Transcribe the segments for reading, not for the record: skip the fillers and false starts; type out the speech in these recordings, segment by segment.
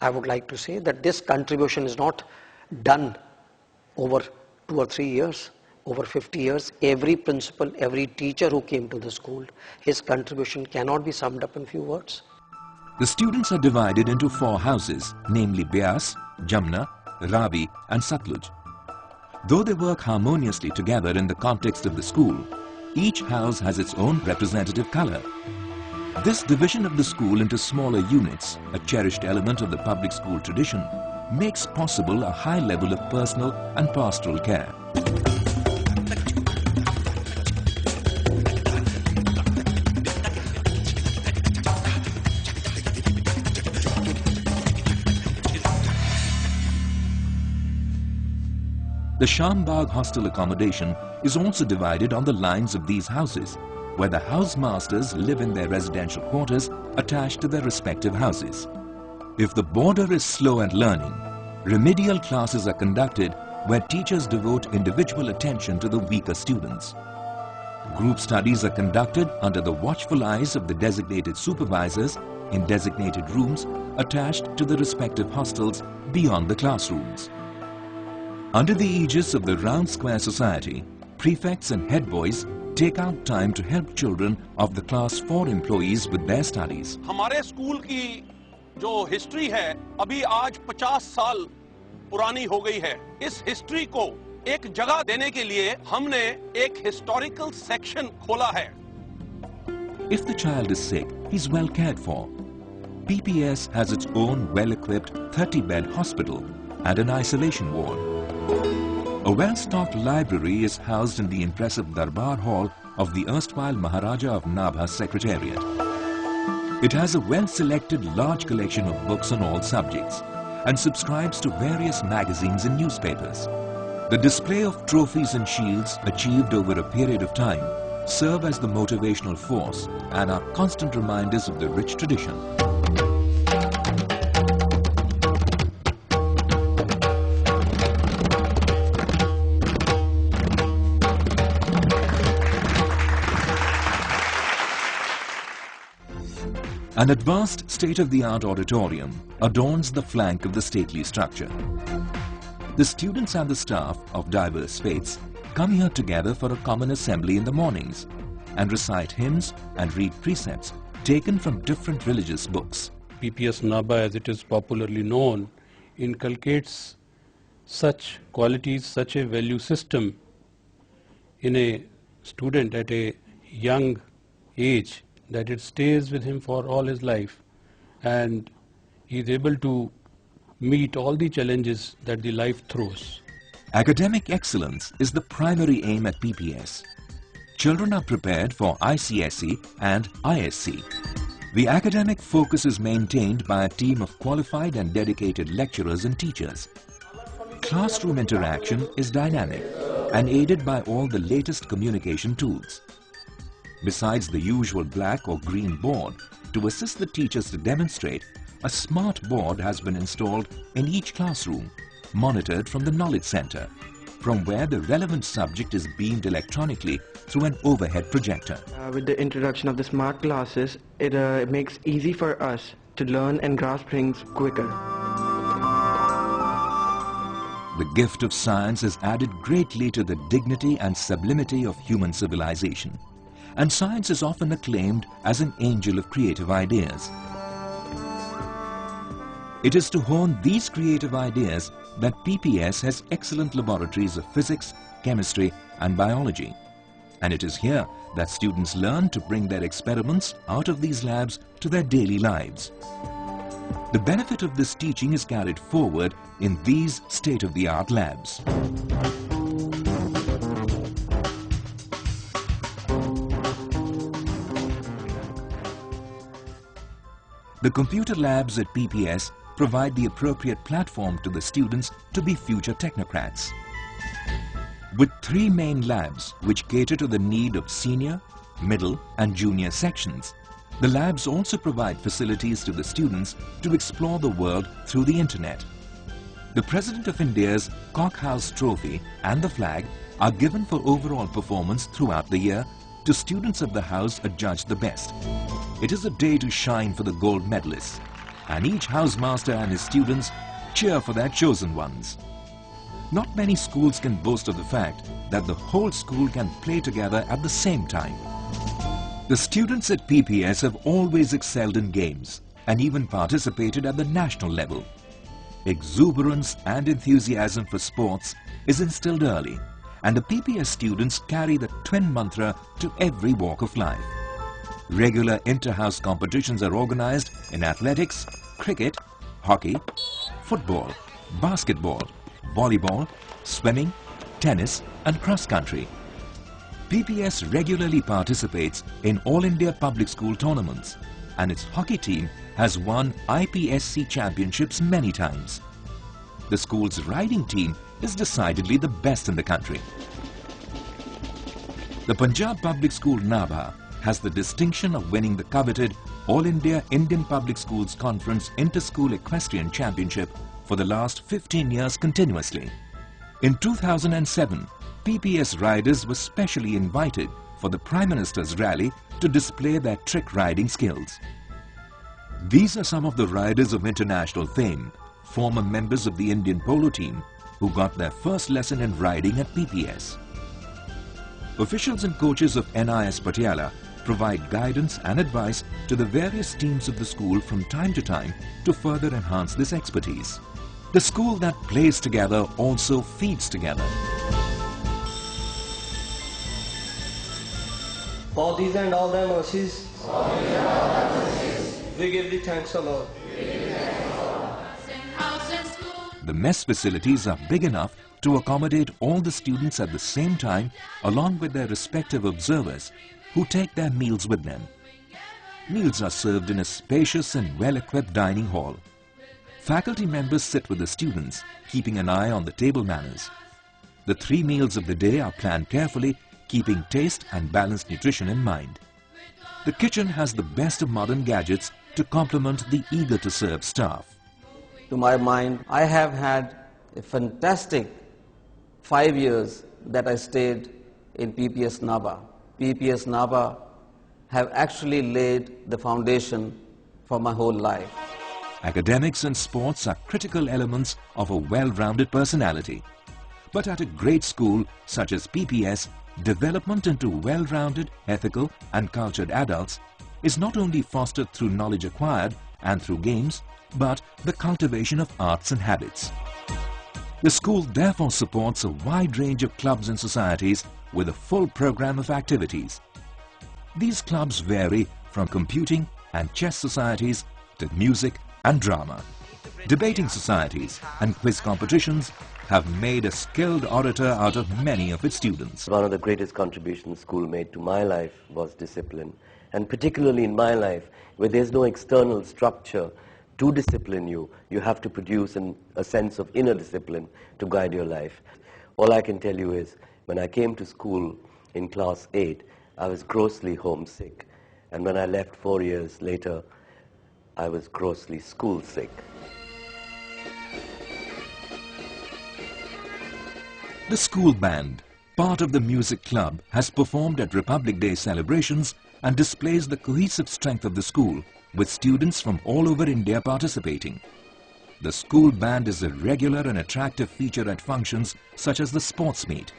I would like to say that this contribution is not done over 2 or 3 years, over 50 years. Every principal, every teacher who came to the school, his contribution cannot be summed up in few words. The students are divided into 4 houses, namely Beas, Jamna, Ravi and Satluj. Though they work harmoniously together in the context of the school, each house has its own representative color. This division of the school into smaller units, a cherished element of the public school tradition, makes possible a high level of personal and pastoral care. The Shambagh hostel accommodation is also divided on the lines of these houses, where the housemasters live in their residential quarters attached to their respective houses. If the boarder is slow at learning, remedial classes are conducted where teachers devote individual attention to the weaker students. Group studies are conducted under the watchful eyes of the designated supervisors in designated rooms attached to the respective hostels beyond the classrooms. Under the aegis of the Round Square Society, prefects and head boys take out time to help children of the class 4 employees with their studies. हमारे school की जो history है अभी आज 50 साल पुरानी हो गई है। इस हिस्ट्री को एक जगह देने के लिए हमने एक हिस्टोरिकल सेक्शन खोला है। If the child is sick, he is well cared for. PPS has its own well-equipped 30-bed hospital and an isolation ward. A well-stocked library is housed in the impressive Darbar Hall of the erstwhile Maharaja of Nabha's Secretariat. It has a well-selected large collection of books on all subjects and subscribes to various magazines and newspapers. The display of trophies and shields achieved over a period of time serve as the motivational force and are constant reminders of the rich tradition. An advanced state-of-the-art auditorium adorns the flank of the stately structure. The students and the staff of diverse faiths come here together for a common assembly in the mornings and recite hymns and read precepts taken from different religious books. PPS Nabha, as it is popularly known, inculcates such qualities, such a value system in a student at a young age that it stays with him for all his life, and he is able to meet all the challenges that the life throws. Academic excellence is the primary aim at PPS. Children are prepared for ICSE and ISC. The academic focus is maintained by a team of qualified and dedicated lecturers and teachers. Classroom interaction is dynamic and aided by all the latest communication tools. Besides the usual black or green board, to assist the teachers to demonstrate, a smart board has been installed in each classroom, monitored from the Knowledge Center, from where the relevant subject is beamed electronically through an overhead projector. With the introduction of the smart classes, it makes easy for us to learn and grasp things quicker. The gift of science has added greatly to the dignity and sublimity of human civilization. And science is often acclaimed as an angel of creative ideas. It is to hone these creative ideas that PPS has excellent laboratories of physics, chemistry and biology. And it is here that students learn to bring their experiments out of these labs to their daily lives. The benefit of this teaching is carried forward in these state-of-the-art labs. The computer labs at PPS provide the appropriate platform to the students to be future technocrats. With 3 main labs which cater to the need of senior, middle and junior sections, the labs also provide facilities to the students to explore the world through the internet. The President of India's Cockhouse Trophy and the flag are given for overall performance throughout the year to students of the house adjudged the best. It is a day to shine for the gold medalists. and each housemaster and his students cheer for their chosen ones. Not many schools can boast of the fact that the whole school can play together at the same time. The students at PPS have always excelled in games and even participated at the national level. Exuberance and enthusiasm for sports is instilled early, and the PPS students carry the twin mantra to every walk of life. Regular inter-house competitions are organized in athletics, cricket, hockey, football, basketball, volleyball, swimming, tennis and cross-country. PPS regularly participates in All India Public School tournaments, and its hockey team has won IPSC championships many times. The school's riding team is decidedly the best in the country. The Punjab Public School Nabha has the distinction of winning the coveted All India Indian Public Schools Conference Inter-School Equestrian Championship for the last 15 years continuously. In 2007, PPS riders were specially invited for the Prime Minister's rally to display their trick riding skills. These are some of the riders of international fame, former members of the Indian polo team, who got their first lesson in riding at PPS. Officials and coaches of NIS Patiala provide guidance and advice to the various teams of the school from time to time to further enhance this expertise. The school that plays together also feeds together. For these and all thy mercies, we give thee thanks, O Lord. The mess facilities are big enough to accommodate all the students at the same time, along with their respective observers who take their meals with them. Meals are served in a spacious and well-equipped dining hall. Faculty members sit with the students, keeping an eye on the table manners. The 3 meals of the day are planned carefully, keeping taste and balanced nutrition in mind. The kitchen has the best of modern gadgets to complement the eager-to-serve staff. To my mind, I have had a fantastic 5 years that I stayed in PPS Nabha. PPS Nabha have actually laid the foundation for my whole life. Academics and sports are critical elements of a well-rounded personality. But at a great school such as PPS, development into well-rounded, ethical and cultured adults is not only fostered through knowledge acquired and through games, but the cultivation of arts and habits. The school therefore supports a wide range of clubs and societies with a full program of activities. These clubs vary from computing and chess societies to music and drama. Debating societies and quiz competitions have made a skilled orator out of many of its students. One of the greatest contributions school made to my life was discipline, and particularly in my life where there's no external structure to discipline you, you have to produce a sense of inner discipline to guide your life. All I can tell you is when I came to school in class 8, I was grossly homesick, and when I left 4 years later, I was grossly school sick. The school band, part of the music club, has performed at Republic Day celebrations and displays the cohesive strength of the school, with students from all over India participating. The school band is a regular and attractive feature at functions such as the sports meet.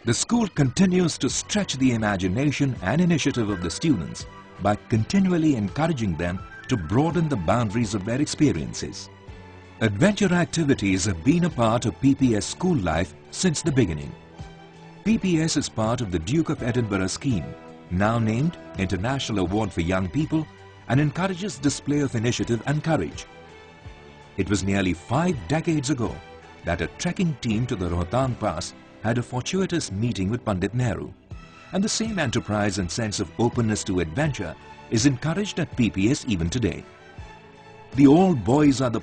The school continues to stretch the imagination and initiative of the students by continually encouraging them to broaden the boundaries of their experiences. Adventure activities have been a part of PPS school life since the beginning. PPS is part of the Duke of Edinburgh scheme, now named International Award for Young People, and encourages display of initiative and courage. It was nearly 5 decades ago that a trekking team to the Rohtang Pass had a fortuitous meeting with Pandit Nehru, and the same enterprise and sense of openness to adventure is encouraged at PPS even today. The old boys are the